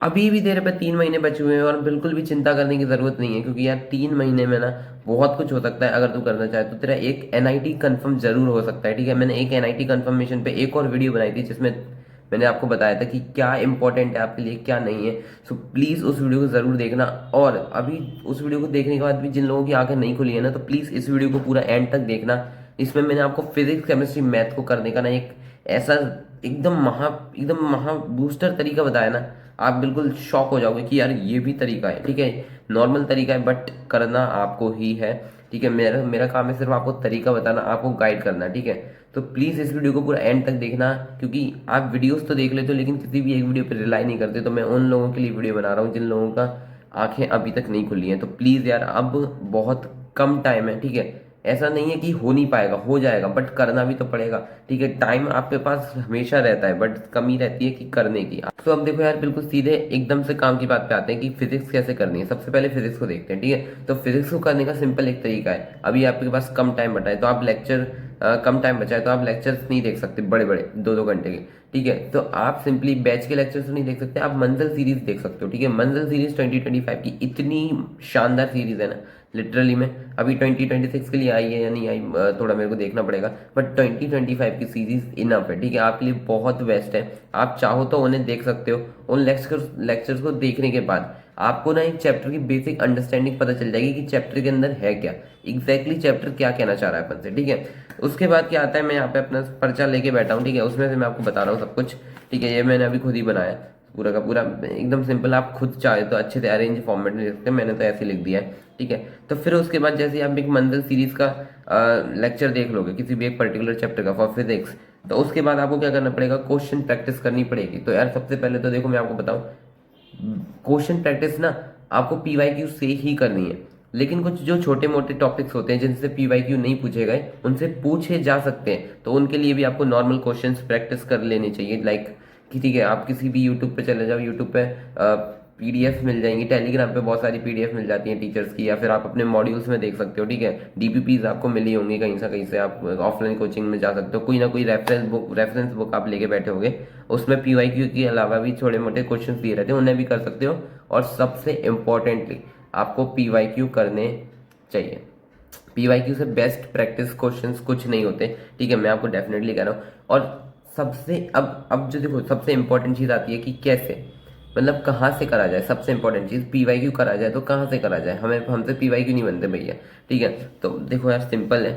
अभी भी तेरे पे 3 महीने बचे हुए हैं और बिल्कुल भी चिंता करने की जरूरत नहीं है, क्योंकि यार 3 महीने में ना बहुत कुछ हो सकता है। अगर तू करना चाहे तो तेरा एक एनआईटी कंफर्म जरूर हो सकता है। ठीक है, मैंने एक एनआईटी कंफर्मेशन पे एक और वीडियो बनाई थी जिसमें मैंने आपको बताया था कि क्या इंपॉर्टेंट है आपके लिए, क्या नहीं है। सो प्लीज उस वीडियो को जरूर देखना। और अभी उस वीडियो को देखने के बाद भी जिन लोगों की आंखें नहीं खुली है ना, तो प्लीज इस वीडियो को पूरा एंड तक देखना। इसमें मैंने आपको फिजिक्स केमिस्ट्री मैथ को करने का ना एक ऐसा एकदम महा बूस्टर तरीका बताया ना, आप बिल्कुल शॉक हो जाओगे कि यार ये भी तरीका है। ठीक है, नॉर्मल तरीका है बट करना आपको ही है। ठीक है, मेरा मेरा काम है सिर्फ आपको तरीका बताना, आपको गाइड करना। ठीक है, तो प्लीज़ इस वीडियो को पूरा एंड तक देखना, क्योंकि आप वीडियोस तो देख लेते हो लेकिन किसी भी एक वीडियो पर रिलाई नहीं करते। तो मैं उन लोगों के लिए वीडियो बना रहा हूँ जिन लोगों का आंखें अभी तक नहीं खुली हैं। तो प्लीज़ यार, अब बहुत कम टाइम है। ठीक है, ऐसा नहीं है कि हो नहीं पाएगा, हो जाएगा, बट करना भी तो पड़ेगा। ठीक है, टाइम आपके पास हमेशा रहता है बट कमी रहती है कि करने की। तो अब देखो यार, बिल्कुल सीधे एकदम से काम की बात पे आते हैं कि फिजिक्स कैसे करनी है। सबसे पहले फिजिक्स को देखते हैं। ठीक है, तो फिजिक्स को करने का सिंपल एक तरीका है। अभी आपके पास कम टाइम बचा है तो आप लेक्चर कम टाइम बचा है तो आप लेक्चर्स नहीं देख सकते बड़े बड़े 2-2 घंटे के। ठीक है, तो आप सिंपली बैच के लेक्चर्स नहीं देख सकते, आप मंजिल सीरीज देख सकते हो। ठीक है, मंजिल सीरीज 2025 की इतनी शानदार सीरीज है ना, लिटरली में। अभी 2026 के लिए आई है या नहीं आई, थोड़ा मेरे को देखना पड़ेगा, बट 2025 की सीरीज इनफ है। ठीक है, आपके लिए बहुत बेस्ट है। आप चाहो तो उन्हें देख सकते हो। उन लेक्चर्स को देखने के बाद आपको ना एक चैप्टर की बेसिक अंडरस्टैंडिंग पता चल जाएगी कि चैप्टर के अंदर है क्या, एग्जैक्टली चैप्टर क्या कहना चाह रहा है अपन से। ठीक है, उसके बाद क्या आता है, मैं यहाँ पे अपना पर्चा लेके बैठा हूँ। ठीक है, उसमें से मैं आपको बता रहा हूँ सब कुछ। ठीक है, ये मैंने अभी खुद ही बनाया, पूरा का पूरा एकदम सिंपल। आप खुद चाहे तो अच्छे से अरेंज फॉर्मेट में लिख सकते हैं, मैंने तो ऐसे लिख दिया है। ठीक है, तो फिर उसके बाद जैसे आप एक मंजिल सीरीज का लेक्चर देख लोगे किसी भी एक पर्टिकुलर चैप्टर का फॉर फिजिक्स, तो उसके बाद आपको क्या करना पड़ेगा, क्वेश्चन प्रैक्टिस करनी पड़ेगी। तो यार सबसे पहले तो देखो मैं आपको बताऊं, क्वेश्चन प्रैक्टिस ना आपको पीवाईक्यू से ही करनी है। लेकिन कुछ जो छोटे मोटे टॉपिक्स होते हैं जिनसे पीवाईक्यू नहीं पूछे गए, उनसे पूछे जा सकते हैं, तो उनके लिए भी आपको नॉर्मल क्वेश्चंस प्रैक्टिस कर लेनी चाहिए। लाइक कि ठीक है, आप किसी भी यूट्यूब पे चले जाओ, यूट्यूब पे पीडीएफ मिल जाएंगी, टेलीग्राम पे बहुत सारी पीडीएफ मिल जाती हैं टीचर्स की, या फिर आप अपने मॉड्यूल्स में देख सकते हो। ठीक है, डीपीपीज आपको मिली होंगी कहीं से आप ऑफलाइन कोचिंग में जा सकते हो, कोई ना कोई रेफरेंस बुक आप लेके बैठे होगे, उसमें पीवाईक्यू के अलावा भी छोटे मोटे क्वेश्चन दिए रहते हैं, उन्हें भी कर सकते हो। और सबसे इम्पोर्टेंटली आपको पीवाईक्यू करने चाहिए। पीवाईक्यू से बेस्ट प्रैक्टिस क्वेश्चंस कुछ नहीं होते। ठीक है, मैं आपको डेफिनेटली कह रहा हूँ। और सबसे अब जो देखो, सबसे इंपॉर्टेंट चीज आती है कि कैसे, मतलब कहाँ से करा जाए। सबसे इंपॉर्टेंट चीज, पीवाईक्यू करा जाए तो कहाँ से करा जाए, हमें हमसे पीवाईक्यू नहीं बनते भैया। ठीक है, तो देखो यार सिंपल है,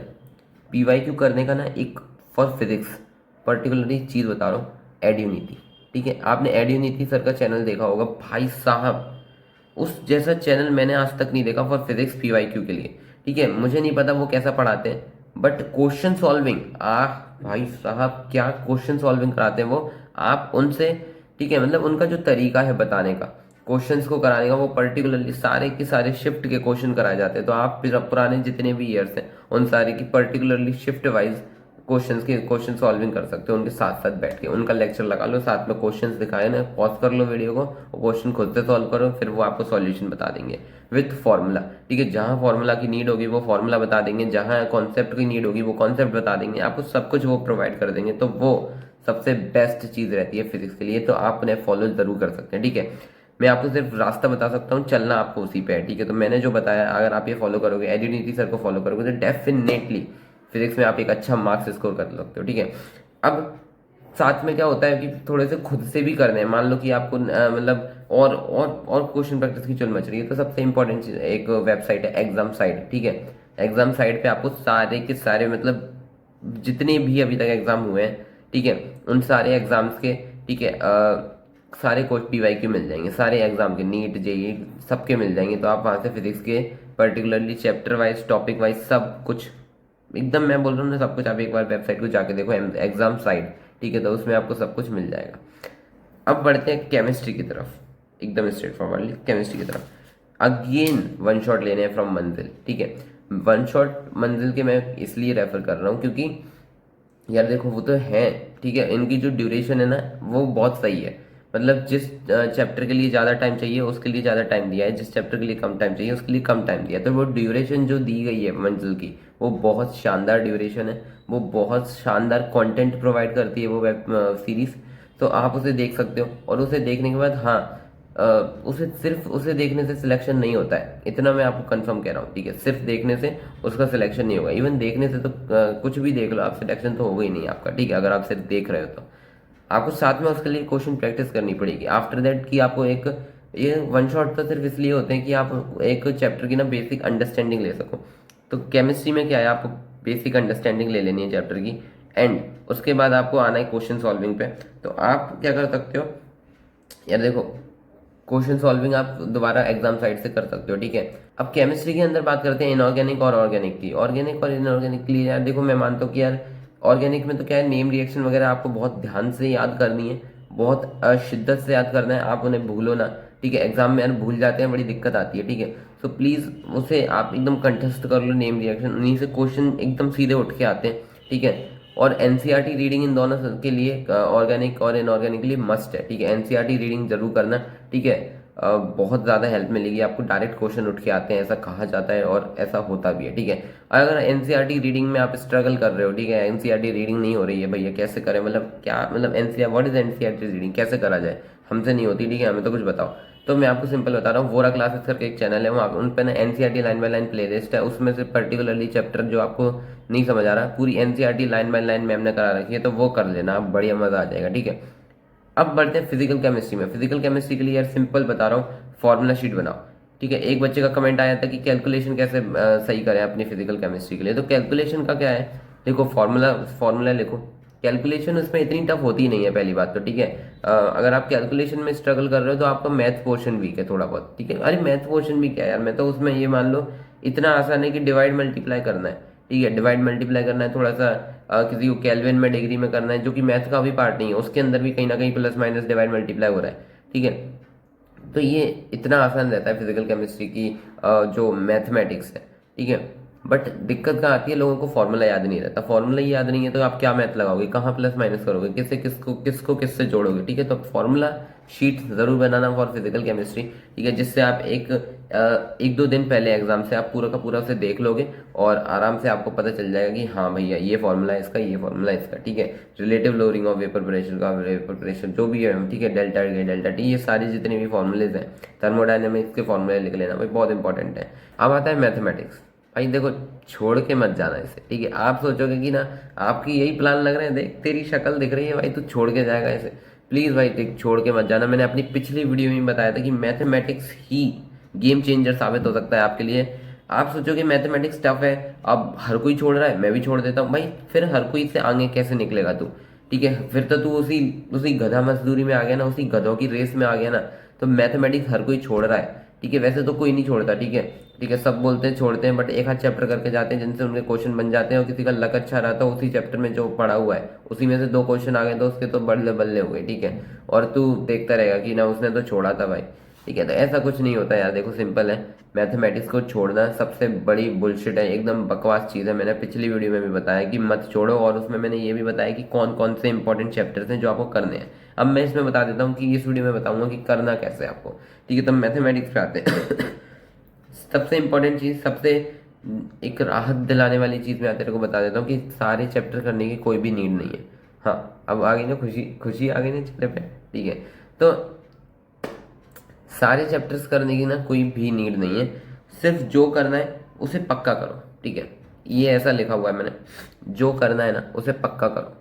पीवाईक्यू करने का ना एक फॉर फिजिक्स पर्टिकुलरली चीज बता रहा हूँ, एड्यूनीति। ठीक है, आपने एड्यूनीति सर का चैनल देखा होगा, भाई साहब उस जैसा चैनल मैंने आज तक नहीं देखा फॉर फिजिक्स पीवाईक्यू के लिए। ठीक है, मुझे नहीं पता वो कैसा पढ़ाते हैं, बट क्वेश्चन सॉल्विंग, भाई साहब क्या क्वेश्चन सॉल्विंग कराते हैं वो, आप उनसे। ठीक है, मतलब उनका जो तरीका है बताने का, क्वेश्चंस को कराने का, वो पर्टिकुलरली सारे के सारे शिफ्ट के क्वेश्चन कराए जाते हैं। तो आप पुराने जितने भी ईयर्स हैं उन सारे की particularly shift wise question solving कर सकते हो, उनके साथ साथ बैठ के उनका लेक्चर लगा लो, साथ में क्वेश्चंस दिखाए ना, पॉज कर लो वीडियो को और क्वेश्चन खुद से सॉल्व करो, फिर वो आपको सॉल्यूशन बता देंगे विथ फॉर्मूला। ठीक है, जहां फॉर्मूला की नीड होगी वो फॉर्मूला बता देंगे, जहां कॉन्सेप्ट की नीड होगी वो कॉन्सेप्ट बता देंगे, आपको सब कुछ वो प्रोवाइड कर देंगे। तो वो सबसे बेस्ट चीज रहती है फिजिक्स के लिए, तो आप उन्हें फॉलो जरूर कर सकते हैं। ठीक है, मैं आपको सिर्फ रास्ता बता सकता हूँ, चलना आपको उसी पे है। ठीक है, तो मैंने जो बताया अगर आप ये फॉलो करोगे, एड्यूनीति सर को फॉलो करोगे, तो डेफिनेटली फिजिक्स में आप एक अच्छा मार्क्स स्कोर कर सकते हो। ठीक है, अब साथ में क्या होता है कि थोड़े से खुद से भी करने हैं। मान लो कि आपको मतलब और क्वेश्चन प्रैक्टिस की चुल मच रही है, तो सबसे इंपॉर्टेंट चीज एक वेबसाइट है एग्जाम साइड। ठीक है, एग्जाम साइड पे आपको सारे के सारे मतलब जितने भी अभी तक एग्जाम हुए हैं, ठीक है, उन सारे एग्जाम्स के, ठीक है, सारे कोर्स पीवाईक्यू मिल जाएंगे, सारे एग्जाम के, नीट जेई सबके मिल जाएंगे। तो आप वहां से फिजिक्स के particularly chapter wise topic wise सब कुछ एकदम, मैं बोल रहा हूँ ना सब कुछ, आप एक बार वेबसाइट को जाके देखो एग्जाम साइट। ठीक है, तो उसमें आपको सब कुछ मिल जाएगा। अब बढ़ते हैं केमिस्ट्री की तरफ, एकदम स्ट्रेट फॉरवर्डली केमिस्ट्री की तरफ। अगेन वन शॉट लेने हैं फ्रॉम मंजिल। ठीक है, वन शॉट मंजिल के मैं इसलिए रेफर कर रहा हूँ क्योंकि यार देखो वो तो है, ठीक है, इनकी जो ड्यूरेशन है ना वो बहुत सही है। मतलब जिस चैप्टर के लिए ज़्यादा टाइम चाहिए उसके लिए ज़्यादा टाइम दिया है, जिस चैप्टर के लिए कम टाइम चाहिए उसके लिए कम टाइम दिया है। तो वो ड्यूरेशन जो दी गई है मंजिल की, वो बहुत शानदार ड्यूरेशन है, वो बहुत शानदार कंटेंट प्रोवाइड करती है वो वेब सीरीज। तो आप उसे देख सकते हो, और उसे देखने के बाद हाँ, सिर्फ उसे देखने से सिलेक्शन नहीं होता है, इतना मैं आपको कंफर्म कह रहा हूँ, ठीक है। सिर्फ देखने से उसका सिलेक्शन नहीं होगा, इवन देखने से तो कुछ भी देख लो आप, सिलेक्शन तो होगा ही नहीं आपका, ठीक है, अगर आप सिर्फ देख रहे हो तो। आपको साथ में उसके लिए क्वेश्चन प्रैक्टिस करनी पड़ेगी। आफ्टर दैट कि आपको एक, ये वन शॉट तो सिर्फ इसलिए होते हैं कि आप एक चैप्टर की ना बेसिक अंडरस्टैंडिंग ले सको। तो केमिस्ट्री में क्या है, आपको बेसिक अंडरस्टैंडिंग ले लेनी है चैप्टर की, एंड उसके बाद आपको आना है क्वेश्चन सॉल्विंग पे। तो आप क्या कर सकते हो यार, देखो क्वेश्चन सॉल्विंग आप दोबारा एग्जाम साइड से कर सकते हो, ठीक है। अब केमिस्ट्री के अंदर बात करते हैं इनऑर्गेनिक और ऑर्गेनिक की। ऑर्गेनिक और इनऑर्गेनिक के लिए यार देखो, मैं मानता हूँ कि यार ऑर्गेनिक में तो क्या है, नेम रिएक्शन वगैरह आपको बहुत ध्यान से याद करनी है, बहुत शिद्दत से याद करना है, आप उन्हें भूलो ना, ठीक है। एग्जाम में यार भूल जाते हैं, बड़ी दिक्कत आती है, ठीक है। तो प्लीज़ उसे आप एकदम कंठस्थ कर लो, नेम रिएक्शन, उन्हीं से क्वेश्चन एकदम सीधे उठ के आते हैं, ठीक है। और एनसीईआरटी रीडिंग इन दोनों के लिए, ऑर्गेनिक और इनऑर्गेनिक के लिए मस्ट है, ठीक है। एनसीईआरटी रीडिंग जरूर करना, ठीक है। बहुत ज़्यादा हेल्प मिलेगी आपको, डायरेक्ट क्वेश्चन उठ के आते हैं, ऐसा कहा जाता है और ऐसा होता भी है, ठीक है। अगर एनसीईआरटी रीडिंग में आप स्ट्रगल कर रहे हो, ठीक है, एनसीईआरटी रीडिंग नहीं हो रही है भैया, कैसे करें, मतलब क्या, मतलब एनसीईआर व्हाट इज एनसीईआरटी रीडिंग कैसे करा जाए, हमसे नहीं होती, ठीक है, हमें तो कुछ बताओ। तो मैं आपको सिंपल बता रहा हूँ, वोरा क्लासेस करके एक चैनल है, वहाँ उन पर ना NCERT line by line play list है, उसमें से पर्टिकुलरली चैप्टर जो आपको नहीं समझ आ रहा, पूरी NCERT line by line ma'am ने करा रखी है, तो वो कर लेना आप, बढ़िया मजा आ जाएगा, ठीक है। अब बढ़ते हैं फिजिकल केमिस्ट्री में। फिजिकल केमिस्ट्री के लिए यार सिंपल बता रहा हूँ, फॉर्मूला शीट बनाओ, ठीक है। एक बच्चे का कमेंट आया था कि कैलकुलेशन कैसे सही करें अपनी फिजिकल केमिस्ट्री के लिए। तो कैलकुलेशन का क्या है, देखो फॉर्मूला फॉर्मूला लिखो। कैलकुलेशन उसमें इतनी टफ होती नहीं है, पहली बात तो, ठीक है। अगर आप कैलकुलेशन में स्ट्रगल कर रहे हो तो आपका मैथ पोर्शन वीक है थोड़ा बहुत, ठीक है। अरे मैथ पोर्शन भी क्या यार, मैं तो उसमें ये मान लो इतना आसान है कि डिवाइड मल्टीप्लाई करना है, ठीक है। डिवाइड मल्टीप्लाई करना है, थोड़ा सा किसी को केल्विन में डिग्री में करना है, जो कि मैथ का भी पार्ट नहीं है, उसके अंदर भी कहीं ना कहीं प्लस माइनस डिवाइड मल्टीप्लाई हो रहा है, ठीक है। तो ये इतना आसान रहता है फिजिकल केमिस्ट्री की जो मैथमेटिक्स है, ठीक है। बट दिक्कत कहाँ आती है, लोगों को फॉर्मूला याद नहीं रहता। फॉर्मूला ही याद नहीं है तो आप क्या मैथ लगाओगे, कहाँ प्लस माइनस करोगे, किससे किसको किससे जोड़ोगे, ठीक है। तो फॉर्मूला शीट जरूर बनाना फॉर फिजिकल केमिस्ट्री, ठीक है, जिससे आप एक दो दिन पहले एग्जाम से आप पूरा का पूरा उसे देख लोगे और आराम से आपको पता चल जाएगा कि हाँ भैया ये फॉर्मूला है इसका, ये फॉर्मूला है इसका, ठीक है। Relative lowering of vapour pressure का, वेपर प्रेशर जो भी है, ठीक है, डेल्टा डेल्टा टी, ये सारी जितने भी फॉर्मूलेज हैं, थर्मोडायनेमिक्स के फॉर्मूले लिख लेना भाई, बहुत इंपॉर्टेंट है। अब आता है मैथमेटिक्स। भाई देखो छोड़ के मत जाना इसे, ठीक है। आप सोचोगे कि ना आपकी यही प्लान लग रहे हैं, देख तेरी शक्ल दिख रही है भाई, तू छोड़ के जाएगा इसे, प्लीज़ भाई देख छोड़ के मत जाना। मैंने अपनी पिछली वीडियो में बताया था कि मैथमेटिक्स ही गेम चेंजर साबित हो सकता है आपके लिए। आप सोचोगे मैथमेटिक्स टफ है, अब हर कोई छोड़ रहा है मैं भी छोड़ देता हूँ, भाई फिर हर कोई से आगे कैसे निकलेगा तू, ठीक है। फिर तो तू उसी उसी गधा मजदूरी में आ गया ना, उसी गधों की रेस में आ गया ना। तो मैथमेटिक्स हर कोई छोड़ रहा है, ठीक है, वैसे तो कोई नहीं छोड़ता, ठीक है, ठीक है। सब बोलते हैं छोड़ते हैं, बट एक आध चैप्टर करके जाते हैं जिनसे उनके क्वेश्चन बन जाते हैं, और किसी का लक अच्छा रहता है उसी चैप्टर में जो पढ़ा हुआ है उसी में से दो क्वेश्चन आ गए तो उसके तो बल्ले बल्ले हो गए, ठीक है। और तू देखता रहेगा कि ना उसने तो छोड़ा था भाई, ठीक है। तो ऐसा कुछ नहीं होता यार, देखो सिंपल है, मैथमेटिक्स को छोड़ना सबसे बड़ी बुलशिट है, एकदम बकवास चीज़ है। मैंने पिछली वीडियो में भी बताया कि मत छोड़ो, और उसमें मैंने ये भी बताया कि कौन कौन से इंपॉर्टेंट चैप्टर्स हैं जो आपको करने हैं। अब मैं इसमें बता देता हूँ कि इस वीडियो में बताऊंगा कि करना कैसे आपको, ठीक है। तो मैथमेटिक्स पे आते हैं। सबसे इंपॉर्टेंट चीज़, सबसे एक राहत दिलाने वाली चीज़ मैं तेरे को बता देता हूँ कि सारे चैप्टर करने की कोई भी नीड नहीं है। हाँ अब आ गई ना खुशी, खुशी आ गई ना चेहरे पे, ठीक है। तो सारे चैप्टर्स करने की ना कोई भी नीड नहीं है, सिर्फ जो करना है उसे पक्का करो, ठीक है। ये ऐसा लिखा हुआ है मैंने, जो करना है ना उसे पक्का करो।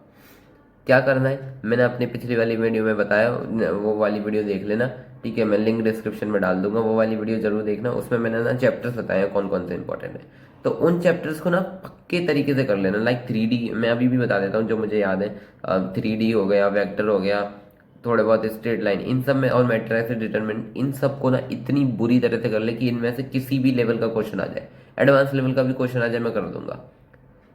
क्या करना है मैंने अपनी पिछली वाली वीडियो में बताया, वो वाली वीडियो देख लेना, ठीक है। मैं लिंक डिस्क्रिप्शन में डाल दूंगा, वो वाली वीडियो जरूर देखना, उसमें मैंने ना चैप्टर्स बताए कौन कौन से इंपॉर्टेंट है। तो उन चैप्टर्स को ना पक्के तरीके से कर लेना, लाइक 3D मैं अभी भी बता देता हूँ जो मुझे याद है। 3D हो गया, वेक्टर हो गया, थोड़े बहुत स्ट्रेट लाइन, इन सब में, और मैट्रिक्स डिटरमिनेंट, इन सब को ना इतनी बुरी तरह से कर ले कि इनमें से किसी भी लेवल का क्वेश्चन आ जाए, एडवांस लेवल का भी क्वेश्चन आ जाए मैं कर दूंगा।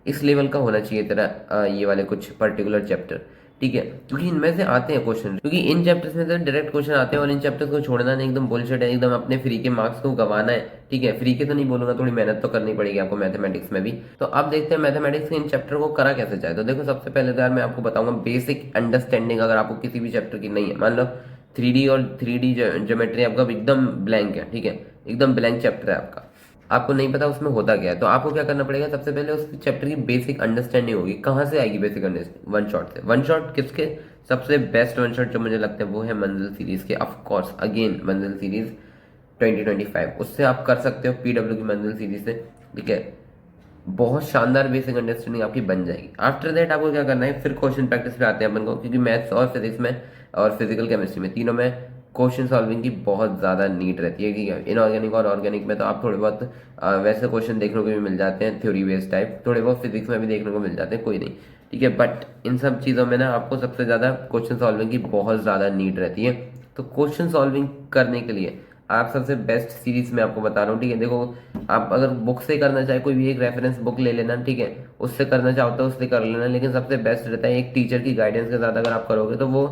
इस लेवल का होना चाहिए तेरा ये वाले कुछ पर्टिकुलर चैप्टर, ठीक है, क्योंकि इनमें से आते हैं क्वेश्चन, क्योंकि इन चैप्टर्स में से डायरेक्ट क्वेश्चन आते हैं, और इन चैप्टर्स को छोड़ना नहीं, एकदम बुलशिट है, एकदम अपने फ्री के मार्क्स को गंवाना है, ठीक है। फ्री के तो नहीं बोलूंगा, थोड़ी मेहनत तो करनी पड़ेगी आपको मैथमेटिक्स में भी। तो अब देखते हैं मैथमेटिक्स के इन चैप्टर को करा कैसे जाए। तो देखो सबसे पहले तो यार मैं आपको बताऊंगा बेसिक अंडरस्टैंडिंग, अगर आपको किसी भी चैप्टर की नहीं है, मान लो 3D और 3D ज्योमेट्री आपका एकदम ब्लैंक है, ठीक है, एकदम ब्लैंक चैप्टर है आपका, आपको नहीं पता उसमें होता क्या है, तो आपको क्या करना पड़ेगा, सबसे पहले उस चैप्टर की बेसिक अंडरस्टैंडिंग होगी। कहाँ से आएगी बेसिक अंडरस्टैंडिंग, वन शॉट से। वन शॉट किसके, सबसे बेस्ट वन शॉट जो मुझे लगता है वो है मंजिल सीरीज के, ऑफ कोर्स अगेन मंजिल सीरीज 2025, उससे आप कर सकते हो पीडब्ल्यू की मंजिल सीरीज से, ठीक है। बहुत शानदार बेसिक अंडरस्टैंडिंग आपकी बन जाएगी। आफ्टर दैट आपको क्या करना है, फिर क्वेश्चन प्रैक्टिस पे आते हैं अपन को, क्योंकि मैथ्स और फिजिक्स में और फिजिकल केमिस्ट्री में तीनों में क्वेश्चन सॉल्विंग की बहुत ज़्यादा नीड रहती है, ठीक है। इनऑर्गेनिक और ऑर्गेनिक में तो आप थोड़े बहुत वैसे क्वेश्चन देखने को भी मिल जाते हैं, थ्योरी बेस्ड टाइप, थोड़े बहुत फिजिक्स में भी देखने को मिल जाते हैं, कोई नहीं, ठीक है। बट इन सब चीज़ों में ना आपको सबसे ज़्यादा क्वेश्चन सॉल्विंग की बहुत ज़्यादा नीड रहती है। तो क्वेश्चन सॉल्विंग करने के लिए आप सबसे बेस्ट सीरीज में आपको बता रहा हूँ, ठीक है। देखो, आप अगर बुक से करना चाहे कोई भी एक रेफरेंस बुक ले लेना, ठीक है, उससे करना चाहो तो उससे कर लेना, लेकिन सबसे बेस्ट रहता है एक टीचर की गाइडेंस के साथ अगर आप करोगे तो वो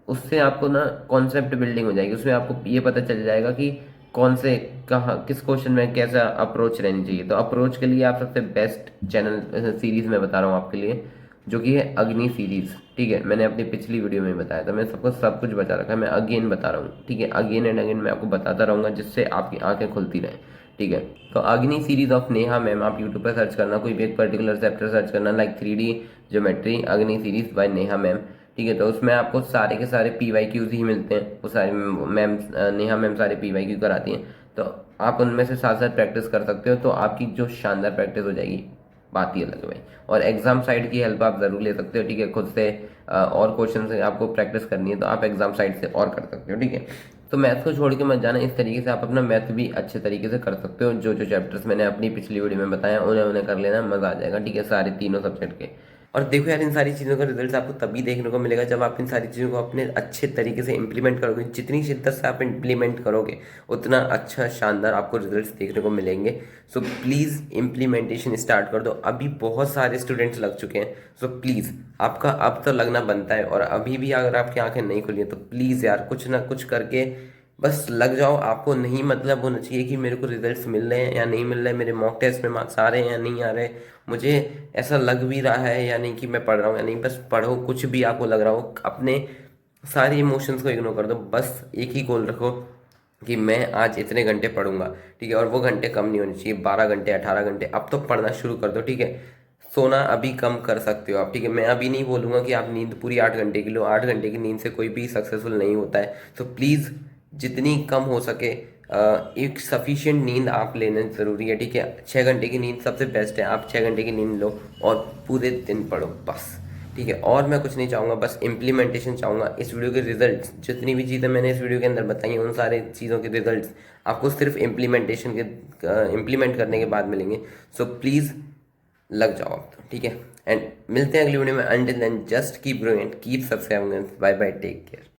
उससे आपको ना कॉन्सेप्ट बिल्डिंग हो जाएगी, उसमें आपको ये पता चल जाएगा कि कौन से कहाँ किस क्वेश्चन में कैसा अप्रोच रहनी चाहिए। तो अप्रोच के लिए आप सबसे बेस्ट चैनल सीरीज में बता रहा हूँ आपके लिए, जो कि है अग्नि सीरीज, ठीक है। मैंने अपनी पिछली वीडियो में बताया था, मैं सबको सब कुछ बता रखा है, मैं अगेन बता रहा हूँ, ठीक है। अगेन एंड अगेन मैं आपको बताता रहूंगा जिससे आपकी आंखें खुलती रहें, ठीक है। तो अग्नि सीरीज ऑफ नेहा मैम, आप यूट्यूब पर सर्च करना, कोई भी एक पर्टिकुलर चैप्टर सर्च करना, लाइक 3D ज्योमेट्री अग्नि सीरीज बाय नेहा मैम, ठीक है। तो उसमें आपको सारे के सारे PYQs ही मिलते हैं, वो सारे मैम नेहा मैम सारे PYQ कराती हैं, तो आप उनमें से साथ साथ प्रैक्टिस कर सकते हो, तो आपकी जो शानदार प्रैक्टिस हो जाएगी, बात ही अलग है भाई। और एग्जाम साइड की हेल्प आप जरूर ले सकते हो, ठीक है। खुद से और क्वेश्चन से आपको प्रैक्टिस करनी है तो आप एग्जाम साइड से और कर सकते हो, ठीक है। तो मैथ को छोड़ के मत जाना, इस तरीके से आप अपना मैथ भी अच्छे तरीके से कर सकते हो। जो जो चैप्टर्स मैंने अपनी पिछली वीडियो में बताया उन्हें उन्हें कर लेना, मजा आ जाएगा, ठीक है, सारे तीनों सब्जेक्ट के। और देखो यार, इन सारी चीज़ों का रिजल्ट आपको तभी देखने को मिलेगा जब आप इन सारी चीज़ों को अपने अच्छे तरीके से इंप्लीमेंट करोगे। जितनी शिद्दत से आप इंप्लीमेंट करोगे उतना अच्छा शानदार आपको रिजल्ट्स देखने को मिलेंगे। सो प्लीज़ इम्प्लीमेंटेशन स्टार्ट कर दो। अभी बहुत सारे स्टूडेंट्स लग चुके हैं, सो प्लीज़ आपका अब तो लगना बनता है। और अभी भी अगर आपकी आंखें नहीं खुली हैं तो प्लीज़ यार कुछ ना कुछ करके बस लग जाओ। आपको नहीं मतलब होना चाहिए कि मेरे को रिजल्ट्स मिल रहे हैं या नहीं मिल रहे, मेरे मॉक टेस्ट में मार्क्स आ रहे हैं या नहीं आ रहे, मुझे ऐसा लग भी रहा है या नहीं कि मैं पढ़ रहा हूँ या नहीं। बस पढ़ो, कुछ भी आपको लग रहा हो, अपने सारे इमोशंस को इग्नोर कर दो। बस एक ही गोल रखो कि मैं आज इतने घंटे पढ़ूंगा, ठीक है। और वो घंटे कम नहीं होने चाहिए, 12 घंटे 18 घंटे। अब तो पढ़ना शुरू कर दो, ठीक है। सोना अभी कम कर सकते हो आप, ठीक है। मैं अभी नहीं बोलूंगा कि आप नींद पूरी 8 घंटे की लो, 8 घंटे की नींद से कोई भी सक्सेसफुल नहीं होता है। तो प्लीज़ जितनी कम हो सके एक सफिशिएंट नींद आप लेना ज़रूरी है, ठीक है। 6 घंटे की नींद सबसे बेस्ट है, आप 6 घंटे की नींद लो और पूरे दिन पढ़ो बस, ठीक है। और मैं कुछ नहीं चाहूँगा, बस इम्प्लीमेंटेशन चाहूँगा। इस वीडियो के रिजल्ट्स, जितनी भी चीज़ें मैंने इस वीडियो के अंदर बताई हैं उन सारे चीज़ों के रिजल्ट्स आपको सिर्फ इम्प्लीमेंटेशन के इम्प्लीमेंट करने के बाद मिलेंगे। सो प्लीज़ लग जाओ आप तो, ठीक है। एंड मिलते हैं अगली वीडियो में। Until then just keep growing and keep subscribing. Bye bye, take care.